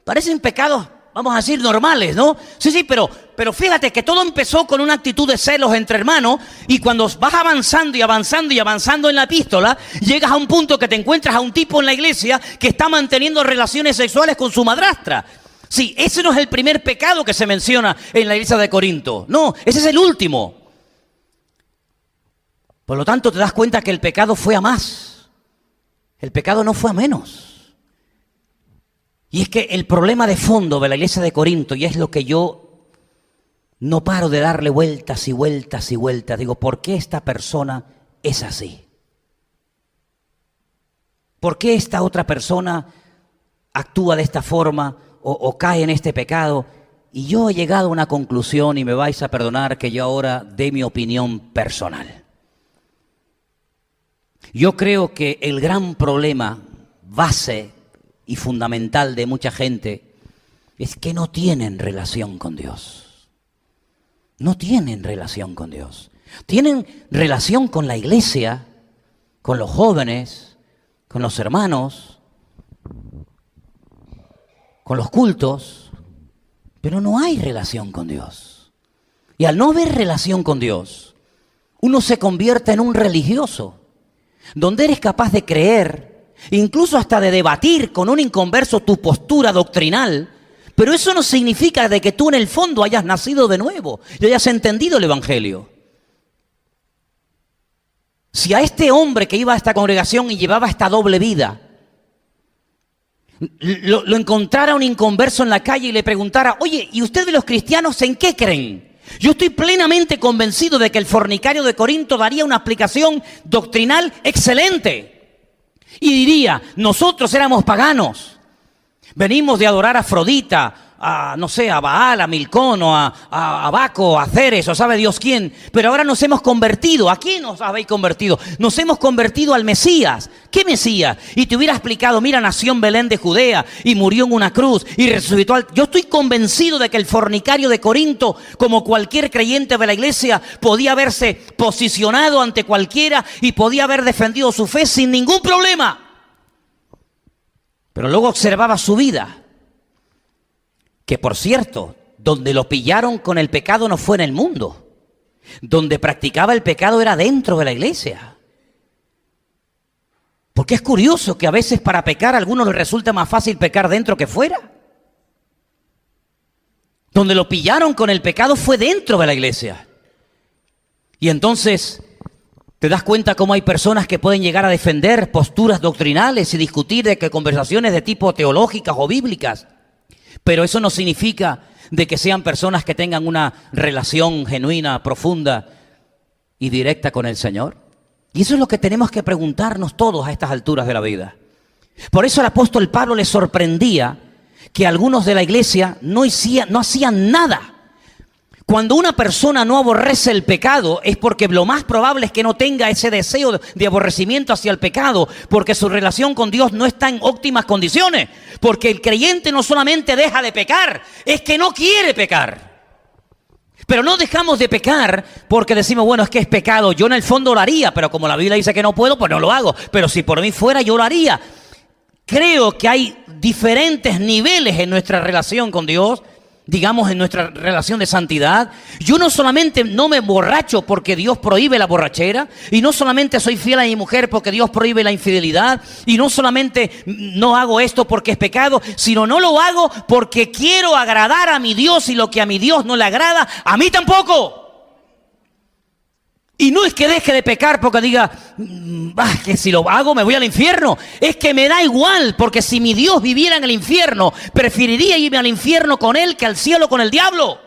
parecen pecados, vamos a decir, normales, ¿no? Sí, pero fíjate que todo empezó con una actitud de celos entre hermanos, y cuando vas avanzando y avanzando y avanzando en la epístola, llegas a un punto que te encuentras a un tipo en la iglesia que está manteniendo relaciones sexuales con su madrastra. Sí, ese no es el primer pecado que se menciona en la iglesia de Corinto. No, ese es el último. Por lo tanto, te das cuenta que el pecado fue a más. El pecado no fue a menos. Y es que el problema de fondo de la iglesia de Corinto, y es lo que yo no paro de darle vueltas y vueltas y vueltas, digo, ¿por qué esta persona es así? ¿Por qué esta otra persona actúa de esta forma o cae en este pecado? Y yo he llegado a una conclusión, y me vais a perdonar que yo ahora dé mi opinión personal. Yo creo que el gran problema base y fundamental de mucha gente es que no tienen relación con Dios. no tienen relación con Dios. Tienen relación con la iglesia, con los jóvenes, con los hermanos, con los cultos, pero no hay relación con Dios. Y al no haber relación con Dios, uno se convierte en un religioso, donde eres capaz de creer, incluso hasta de debatir con un inconverso tu postura doctrinal, pero eso no significa de que tú en el fondo hayas nacido de nuevo y hayas entendido el Evangelio. Si a este hombre que iba a esta congregación y llevaba esta doble vida, lo encontrara un inconverso en la calle y le preguntara, oye, ¿y ustedes los cristianos en qué creen? Yo estoy plenamente convencido de que el fornicario de Corinto daría una explicación doctrinal excelente. Y diría, nosotros éramos paganos, venimos de adorar a Afrodita, a Baal, a Milcón, o a Baco, a Ceres, o sabe Dios quién. Pero ahora nos hemos convertido. ¿A quién nos habéis convertido? Nos hemos convertido al Mesías. ¿Qué Mesías? Y te hubiera explicado, mira, nació en Belén de Judea y murió en una cruz y resucitó. Yo estoy convencido de que el fornicario de Corinto, como cualquier creyente de la iglesia, podía haberse posicionado ante cualquiera y podía haber defendido su fe sin ningún problema. Pero luego observaba su vida. Que por cierto, donde lo pillaron con el pecado no fue en el mundo. Donde practicaba el pecado era dentro de la iglesia. Porque es curioso que a veces para pecar a algunos les resulta más fácil pecar dentro que fuera. Donde lo pillaron con el pecado fue dentro de la iglesia. Y entonces te das cuenta cómo hay personas que pueden llegar a defender posturas doctrinales y discutir de que conversaciones de tipo teológicas o bíblicas. Pero eso no significa de que sean personas que tengan una relación genuina, profunda y directa con el Señor. Y eso es lo que tenemos que preguntarnos todos a estas alturas de la vida. Por eso el apóstol Pablo le sorprendía que algunos de la iglesia no hacían nada. Cuando una persona no aborrece el pecado es porque lo más probable es que no tenga ese deseo de aborrecimiento hacia el pecado, porque su relación con Dios no está en óptimas condiciones, porque el creyente no solamente deja de pecar, es que no quiere pecar. Pero no dejamos de pecar porque decimos, bueno, es que es pecado, yo en el fondo lo haría, pero como la Biblia dice que no puedo, pues no lo hago, pero si por mí fuera yo lo haría. Creo que hay diferentes niveles en nuestra relación con Dios, digamos en nuestra relación de santidad. Yo no solamente no me emborracho porque Dios prohíbe la borrachera, y no solamente soy fiel a mi mujer porque Dios prohíbe la infidelidad, y no solamente no hago esto porque es pecado, sino no lo hago porque quiero agradar a mi Dios, y lo que a mi Dios no le agrada, a mí tampoco. Y no es que deje de pecar porque diga, que si lo hago me voy al infierno. Es que me da igual, porque si mi Dios viviera en el infierno, preferiría irme al infierno con Él que al cielo con el diablo.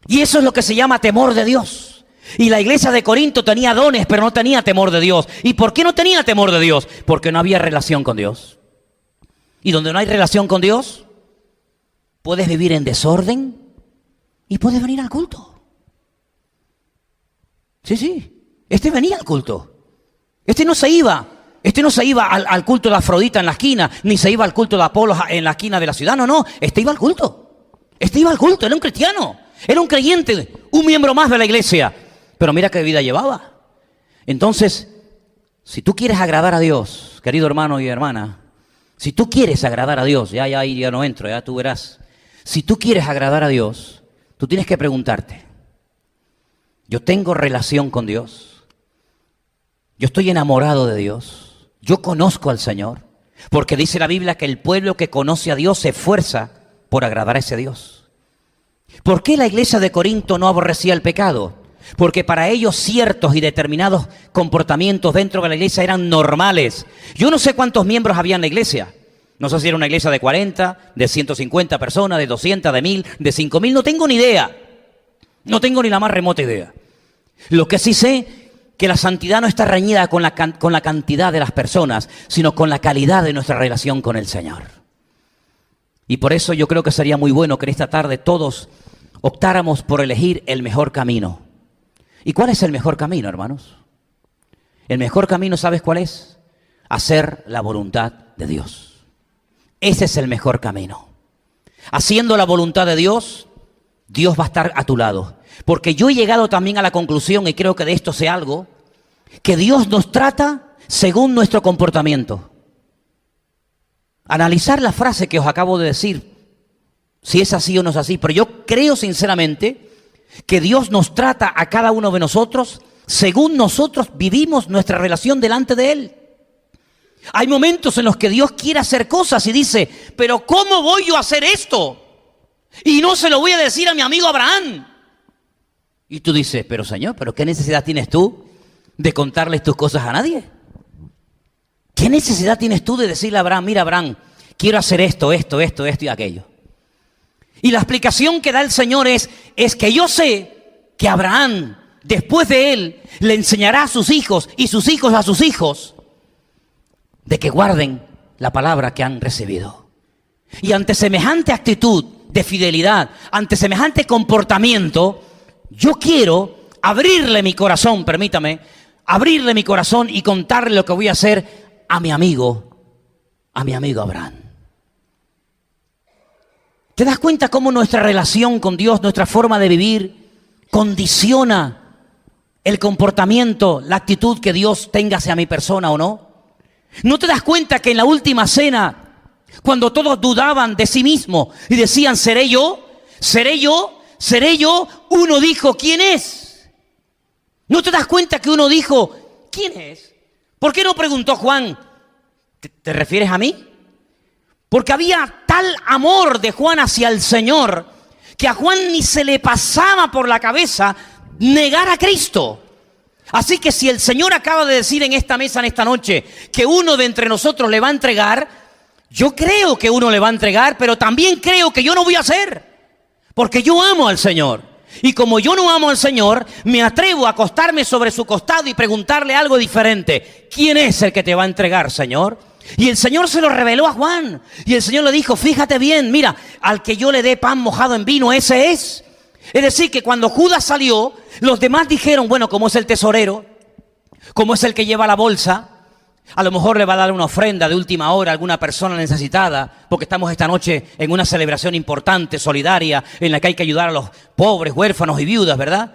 Y eso es lo que se llama temor de Dios. Y la iglesia de Corinto tenía dones, pero no tenía temor de Dios. ¿Y por qué no tenía temor de Dios? Porque no había relación con Dios. Y donde no hay relación con Dios, puedes vivir en desorden y puedes venir al culto. Sí, este venía al culto. Este no se iba al culto de Afrodita en la esquina, ni se iba al culto de Apolo en la esquina de la ciudad. No, este iba al culto. Era un cristiano, era un creyente, un miembro más de la iglesia. Pero mira qué vida llevaba. Entonces, si tú quieres agradar a Dios, querido hermano y hermana, si tú quieres agradar a Dios, ya no entro, ya tú verás. Si tú quieres agradar a Dios, tú tienes que preguntarte, ¿yo tengo relación con Dios? ¿Yo estoy enamorado de Dios? ¿Yo conozco al Señor? Porque dice la Biblia que el pueblo que conoce a Dios se esfuerza por agradar a ese Dios. ¿Por qué la iglesia de Corinto no aborrecía el pecado? Porque para ellos ciertos y determinados comportamientos dentro de la iglesia eran normales. Yo no sé cuántos miembros había en la iglesia. No sé si era una iglesia de 40, de 150 personas, de 200, de 1000, de 5000, no tengo ni idea. No tengo ni la más remota idea. Lo que sí sé, que la santidad no está reñida con la cantidad de las personas, sino con la calidad de nuestra relación con el Señor. Y por eso yo creo que sería muy bueno que en esta tarde todos optáramos por elegir el mejor camino. ¿Y cuál es el mejor camino, hermanos? El mejor camino, ¿sabes cuál es? Hacer la voluntad de Dios. Ese es el mejor camino. Haciendo la voluntad de Dios, Dios va a estar a tu lado. Porque yo he llegado también a la conclusión, y creo que de esto sé algo, que Dios nos trata según nuestro comportamiento. Analizar la frase que os acabo de decir, si es así o no es así, pero yo creo sinceramente que Dios nos trata a cada uno de nosotros según nosotros vivimos nuestra relación delante de Él. Hay momentos en los que Dios quiere hacer cosas y dice, pero ¿cómo voy yo a hacer esto? Y no se lo voy a decir a mi amigo Abraham. Y tú dices, pero Señor, ¿pero qué necesidad tienes tú de contarles tus cosas a nadie? ¿Qué necesidad tienes tú de decirle a Abraham, mira Abraham, quiero hacer esto y aquello? Y la explicación que da el Señor es que yo sé que Abraham, después de él, le enseñará a sus hijos y sus hijos a sus hijos de que guarden la palabra que han recibido. Y ante semejante actitud de fidelidad, ante semejante comportamiento, yo quiero abrirle mi corazón, permítame, abrirle mi corazón y contarle lo que voy a hacer a mi amigo Abraham. ¿Te das cuenta cómo nuestra relación con Dios, nuestra forma de vivir, condiciona el comportamiento, la actitud que Dios tenga hacia mi persona o no? ¿No te das cuenta que en la última cena, cuando todos dudaban de sí mismos y decían, ¿seré yo? ¿Seré yo? ¿Seré yo? Uno dijo, ¿quién es? ¿No te das cuenta que uno dijo, ¿quién es? ¿Por qué no preguntó Juan, ¿te refieres a mí? Porque había tal amor de Juan hacia el Señor que a Juan ni se le pasaba por la cabeza negar a Cristo. Así que si el Señor acaba de decir en esta mesa, en esta noche, que uno de entre nosotros le va a entregar, yo creo que uno le va a entregar, pero también creo que yo no voy a hacer, porque yo amo al Señor. Y como yo no amo al Señor, me atrevo a acostarme sobre su costado y preguntarle algo diferente. ¿Quién es el que te va a entregar, Señor? Y el Señor se lo reveló a Juan. Y el Señor le dijo, fíjate bien, mira, al que yo le dé pan mojado en vino, ese es. Es decir, que cuando Judas salió, los demás dijeron, bueno, como es el tesorero, como es el que lleva la bolsa, a lo mejor le va a dar una ofrenda de última hora a alguna persona necesitada, porque estamos esta noche en una celebración importante, solidaria, en la que hay que ayudar a los pobres, huérfanos y viudas, ¿verdad?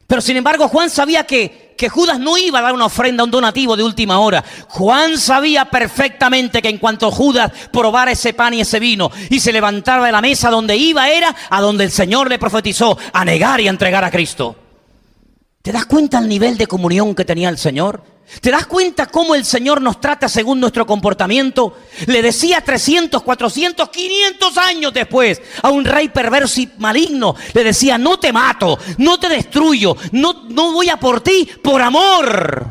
Pero sin embargo, Juan sabía que Judas no iba a dar una ofrenda, un donativo de última hora. Juan sabía perfectamente que en cuanto Judas probara ese pan y ese vino y se levantara de la mesa, donde iba era a donde el Señor le profetizó, a negar y a entregar a Cristo. ¿Te das cuenta el nivel de comunión que tenía el Señor? ¿Te das cuenta cómo el Señor nos trata según nuestro comportamiento? Le decía 300, 400, 500 años después a un rey perverso y maligno. Le decía, no te mato, no te destruyo, no voy a por ti, por amor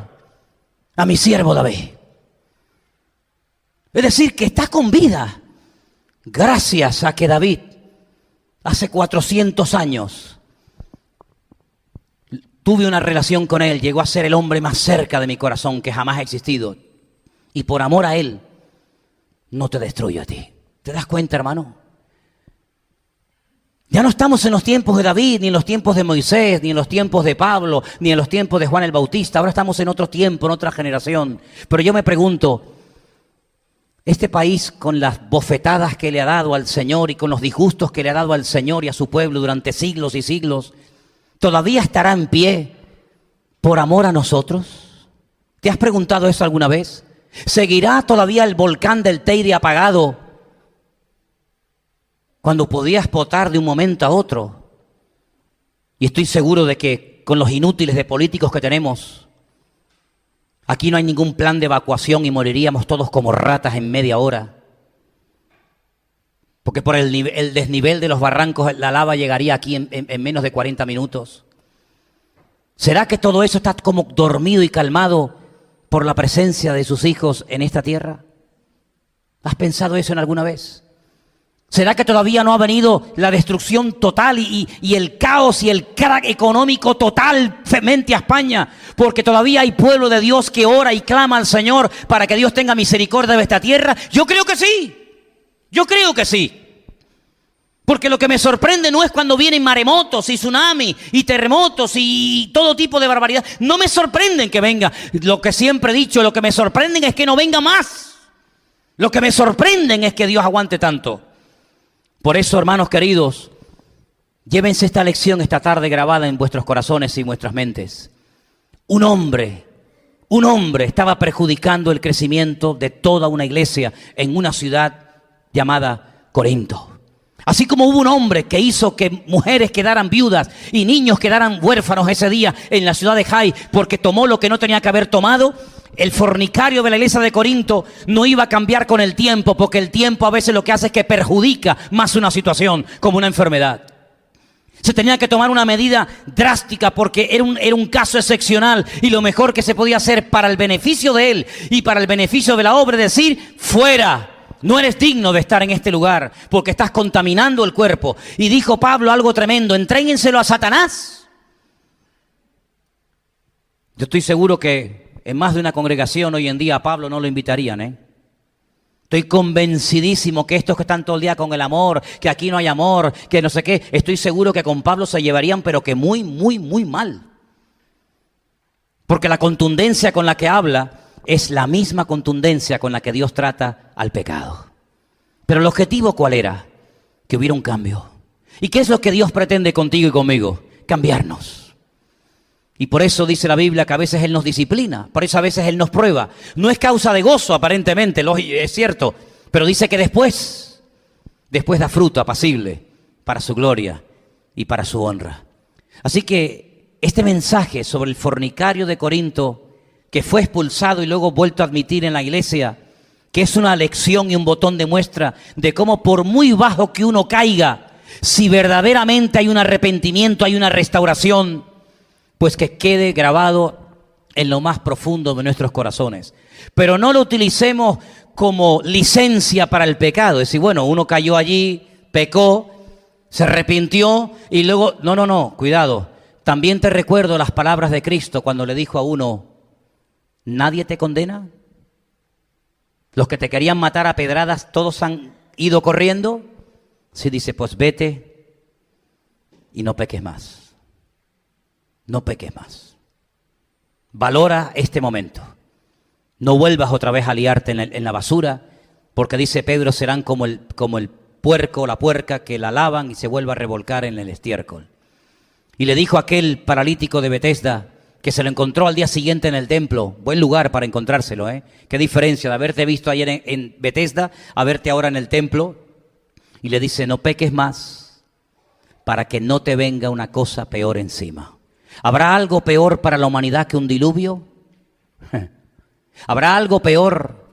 a mi siervo David. Es decir, que está con vida gracias a que David hace 400 años tuve una relación con él, llegó a ser el hombre más cerca de mi corazón que jamás ha existido. Y por amor a él, no te destruyo a ti. ¿Te das cuenta, hermano? Ya no estamos en los tiempos de David, ni en los tiempos de Moisés, ni en los tiempos de Pablo, ni en los tiempos de Juan el Bautista. Ahora estamos en otro tiempo, en otra generación. Pero yo me pregunto, este país con las bofetadas que le ha dado al Señor y con los disgustos que le ha dado al Señor y a su pueblo durante siglos y siglos, ¿todavía estará en pie por amor a nosotros? ¿Te has preguntado eso alguna vez? ¿Seguirá todavía el volcán del Teide apagado cuando podía explotar de un momento a otro? Y estoy seguro de que con los inútiles de políticos que tenemos, aquí no hay ningún plan de evacuación y moriríamos todos como ratas en media hora. Porque por el desnivel de los barrancos la lava llegaría aquí en menos de 40 minutos. ¿Será que todo eso está como dormido y calmado por la presencia de sus hijos en esta tierra? ¿Has pensado eso en alguna vez? ¿Será que todavía no ha venido la destrucción total y el caos y el crack económico totalmente a España? Porque todavía hay pueblo de Dios que ora y clama al Señor para que Dios tenga misericordia de esta tierra. Yo creo que sí. Yo creo que sí. Porque lo que me sorprende no es cuando vienen maremotos y tsunamis y terremotos y todo tipo de barbaridad. No me sorprenden que venga. Lo que siempre he dicho, lo que me sorprenden es que no venga más. Lo que me sorprenden es que Dios aguante tanto. Por eso, hermanos queridos, Llévense esta lección esta tarde grabada en vuestros corazones y vuestras mentes. Un hombre estaba perjudicando el crecimiento de toda una iglesia en una ciudad llamada Corinto. Así como hubo un hombre que hizo que mujeres quedaran viudas y niños quedaran huérfanos ese día en la ciudad de Jai porque tomó lo que no tenía que haber tomado, el fornicario de la iglesia de Corinto no iba a cambiar con el tiempo, porque el tiempo a veces lo que hace es que perjudica más una situación, como una enfermedad. Se tenía que tomar una medida drástica porque era un caso excepcional, y lo mejor que se podía hacer para el beneficio de él y para el beneficio de la obra es decir: fuera. No eres digno de estar en este lugar porque estás contaminando el cuerpo. Y dijo Pablo algo tremendo: entréguenselo a Satanás. Yo estoy seguro que en más de una congregación hoy en día a Pablo no lo invitarían, Estoy convencidísimo que estos que están todo el día con el amor, que aquí no hay amor, que no sé qué, estoy seguro que con Pablo se llevarían, pero que muy, muy, muy mal. Porque la contundencia con la que habla es la misma contundencia con la que Dios trata al pecado. Pero el objetivo, ¿cuál era? Que hubiera un cambio. ¿Y qué es lo que Dios pretende contigo y conmigo? Cambiarnos. Y por eso dice la Biblia que a veces Él nos disciplina, por eso a veces Él nos prueba. No es causa de gozo aparentemente, es cierto, pero dice que después da fruto apacible para su gloria y para su honra. Así que este mensaje sobre el fornicario de Corinto, que fue expulsado y luego vuelto a admitir en la iglesia, que es una lección y un botón de muestra de cómo por muy bajo que uno caiga, si verdaderamente hay un arrepentimiento, hay una restauración, pues que quede grabado en lo más profundo de nuestros corazones. Pero no lo utilicemos como licencia para el pecado. Es decir, bueno, uno cayó allí, pecó, se arrepintió y luego... No, cuidado. También te recuerdo las palabras de Cristo cuando le dijo a uno: ¿nadie te condena? Los que te querían matar a pedradas, ¿todos han ido corriendo? Sí, dice, pues vete y no peques más. No peques más. Valora este momento. No vuelvas otra vez a liarte en la basura, porque dice Pedro, serán como el puerco o la puerca que la lavan y se vuelve a revolcar en el estiércol. Y le dijo a aquel paralítico de Betesda, que se lo encontró al día siguiente en el templo. Buen lugar para encontrárselo, Qué diferencia de haberte visto ayer en Betesda a verte ahora en el templo. Y le dice: no peques más para que no te venga una cosa peor encima. ¿Habrá algo peor para la humanidad que un diluvio? ¿Habrá algo peor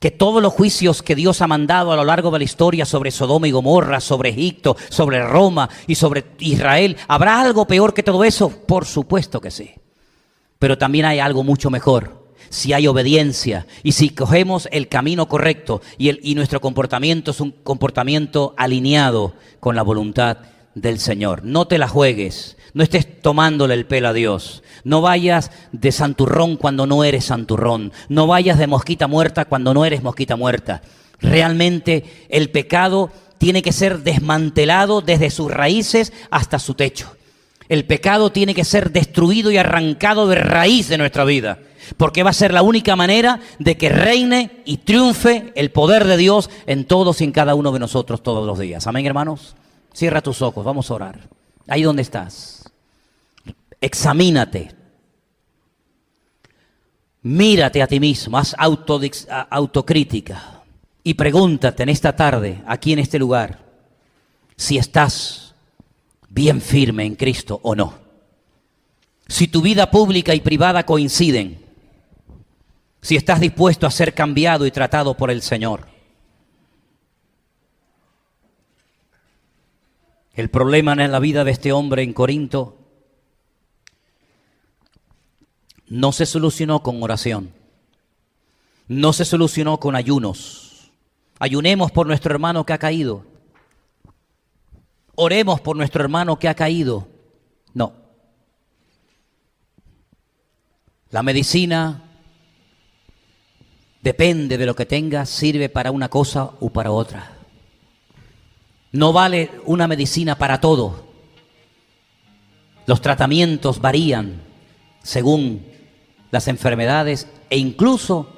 que todos los juicios que Dios ha mandado a lo largo de la historia sobre Sodoma y Gomorra, sobre Egipto, sobre Roma y sobre Israel? ¿Habrá algo peor que todo eso? Por supuesto que sí. Pero también hay algo mucho mejor. Si hay obediencia y si cogemos el camino correcto y nuestro comportamiento es un comportamiento alineado con la voluntad del Señor. No te la juegues, no estés tomándole el pelo a Dios. No vayas de santurrón cuando no eres santurrón. No vayas de mosquita muerta cuando no eres mosquita muerta. Realmente el pecado tiene que ser desmantelado desde sus raíces hasta su techo. El pecado tiene que ser destruido y arrancado de raíz de nuestra vida, porque va a ser la única manera de que reine y triunfe el poder de Dios en todos y en cada uno de nosotros todos los días. Amén, hermanos. Cierra tus ojos, vamos a orar. Ahí donde estás, examínate, mírate a ti mismo, haz autocrítica y pregúntate en esta tarde, aquí en este lugar, si estás bien firme en Cristo o no. Si tu vida pública y privada coinciden, si estás dispuesto a ser cambiado y tratado por el Señor. El problema en la vida de este hombre en Corinto no se solucionó con oración, no se solucionó con ayunos. Ayunemos por nuestro hermano que ha caído, oremos por nuestro hermano que ha caído. No. La medicina, depende de lo que tengas, sirve para una cosa o para otra. No vale una medicina para todo. Los tratamientos varían según las enfermedades e incluso